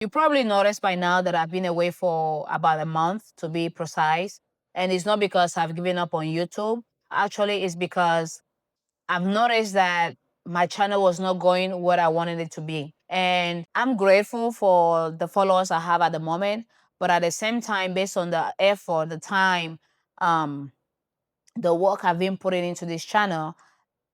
You probably noticed by now that I've been away for about a month, to be precise. And it's not because I've given up on YouTube. Actually, it's because I've noticed that my channel was not going where I wanted it to be. And I'm grateful for the followers I have at the moment. But at the same time, based on the effort, the time, um, the work I've been putting into this channel,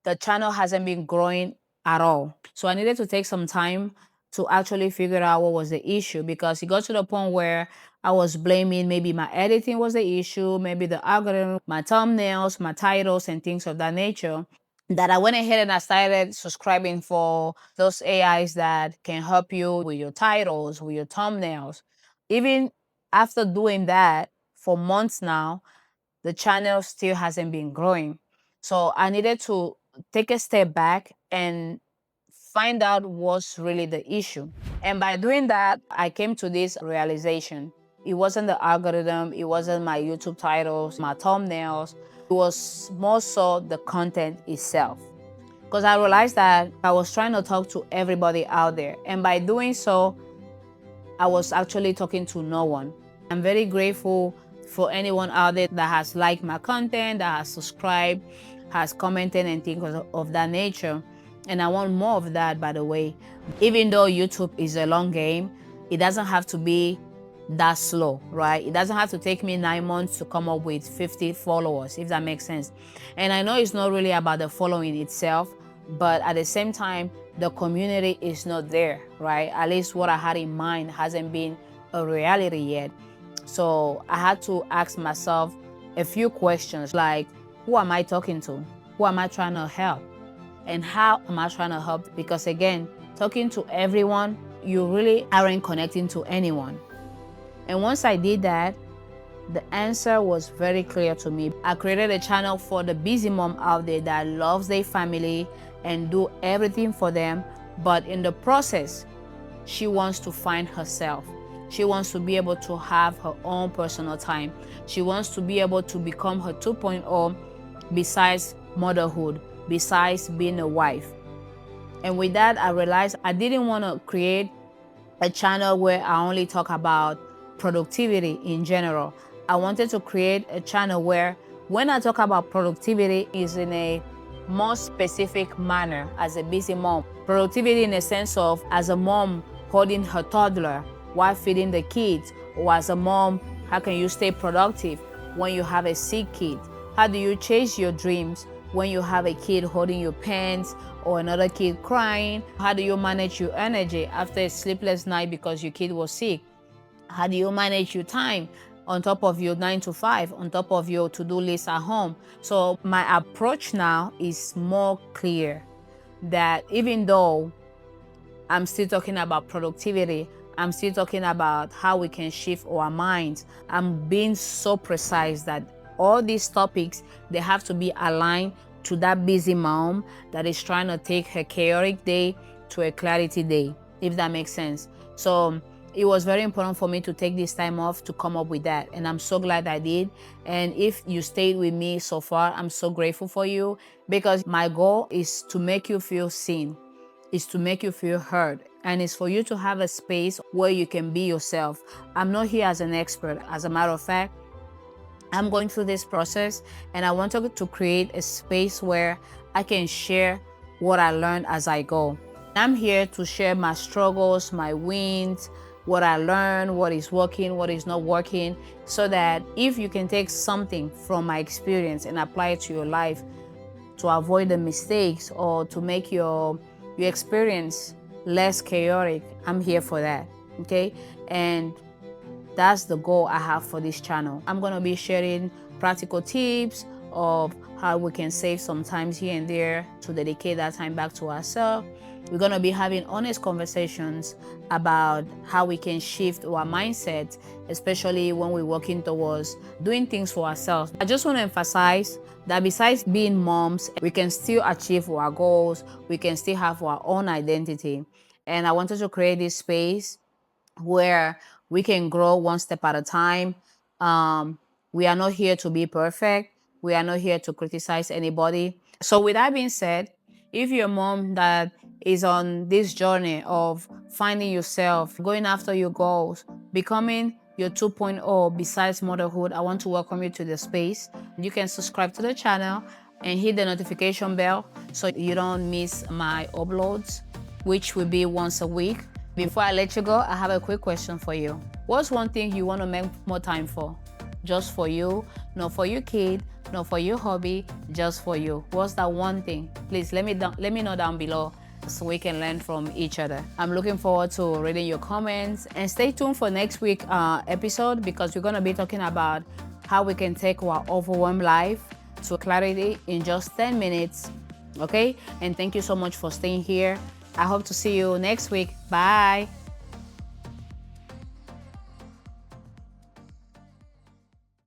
the channel hasn't been growing at all. So I needed to take some time to actually figure out what was the issue, because it got to the point where I was blaming maybe my editing was the issue, maybe the algorithm, my thumbnails, my titles, and things of that nature. That I went ahead and I started subscribing for those AIs that can help you with your titles, with your thumbnails. Even after doing that for months now, the channel still hasn't been growing. So I needed to take a step back and find out what's really the issue. And by doing that, I came to this realization. It wasn't the algorithm, it wasn't my YouTube titles, my thumbnails. It was more so the content itself. Because I realized that I was trying to talk to everybody out there. And by doing so, I was actually talking to no one. I'm very grateful for anyone out there that has liked my content, that has subscribed, has commented, and things of that nature. And I want more of that, by the way. Even though YouTube is a long game, it doesn't have to be that slow, right? It doesn't have to take me 9 months to come up with 50 followers, if that makes sense. And I know it's not really about the following itself, but at the same time, the community is not there, right? At least what I had in mind hasn't been a reality yet. So I had to ask myself a few questions like, who am I talking to? Who am I trying to help? And how am I trying to help? Because again, talking to everyone, you really aren't connecting to anyone. And once I did that, the answer was very clear to me. I created a channel for the busy mom out there that loves their family and do everything for them, but in the process, she wants to find herself. She wants to be able to have her own personal time. She wants to be able to become her 2.0 besides motherhood, besides being a wife. And with that, I realized I didn't want to create a channel where I only talk about productivity in general. I wanted to create a channel where when I talk about productivity is in a more specific manner as a busy mom. Productivity in a sense of as a mom holding her toddler while feeding the kids, or as a mom, how can you stay productive when you have a sick kid? How do you chase your dreams when you have a kid holding your pants or another kid crying? How do you manage your energy after a sleepless night because your kid was sick? How do you manage your time on top of your 9 to 5, on top of your to-do list at home? So my approach now is more clear, that even though I'm still talking about productivity, I'm still talking about how we can shift our minds. I'm being so precise that all these topics, they have to be aligned to that busy mom that is trying to take her chaotic day to a clarity day, if that makes sense. So it was very important for me to take this time off to come up with that. And I'm so glad I did. And if you stayed with me so far, I'm so grateful for you, because my goal is to make you feel seen, is to make you feel heard, and it's for you to have a space where you can be yourself. I'm not here as an expert. As a matter of fact, I'm going through this process, and I want to create a space where I can share what I learned as I go. I'm here to share my struggles, my wins, what I learned, what is working, what is not working, so that if you can take something from my experience and apply it to your life to avoid the mistakes or to make your experience less chaotic, I'm here for that, okay? And that's the goal I have for this channel. I'm gonna be sharing practical tips of how we can save some times here and there to dedicate that time back to ourselves. We're gonna be having honest conversations about how we can shift our mindset, especially when we're working towards doing things for ourselves. I just want to emphasize that besides being moms, we can still achieve our goals, we can still have our own identity. And I wanted to create this space where we can grow one step at a time. We are not here to be perfect. We are not here to criticize anybody. So with that being said, if you're a mom that is on this journey of finding yourself, going after your goals, becoming your 2.0 besides motherhood, I want to welcome you to the space. You can subscribe to the channel and hit the notification bell so you don't miss my uploads, which will be once a week. Before I let you go, I have a quick question for you. What's one thing you want to make more time for? Just for you, not for your kid, not for your hobby, just for you. What's that one thing? Please let me know down below so we can learn from each other. I'm looking forward to reading your comments, and stay tuned for next week episode, because we're gonna be talking about how we can take our overwhelmed life to clarity in just 10 minutes. Okay? And thank you so much for staying here. I hope to see you next week. Bye.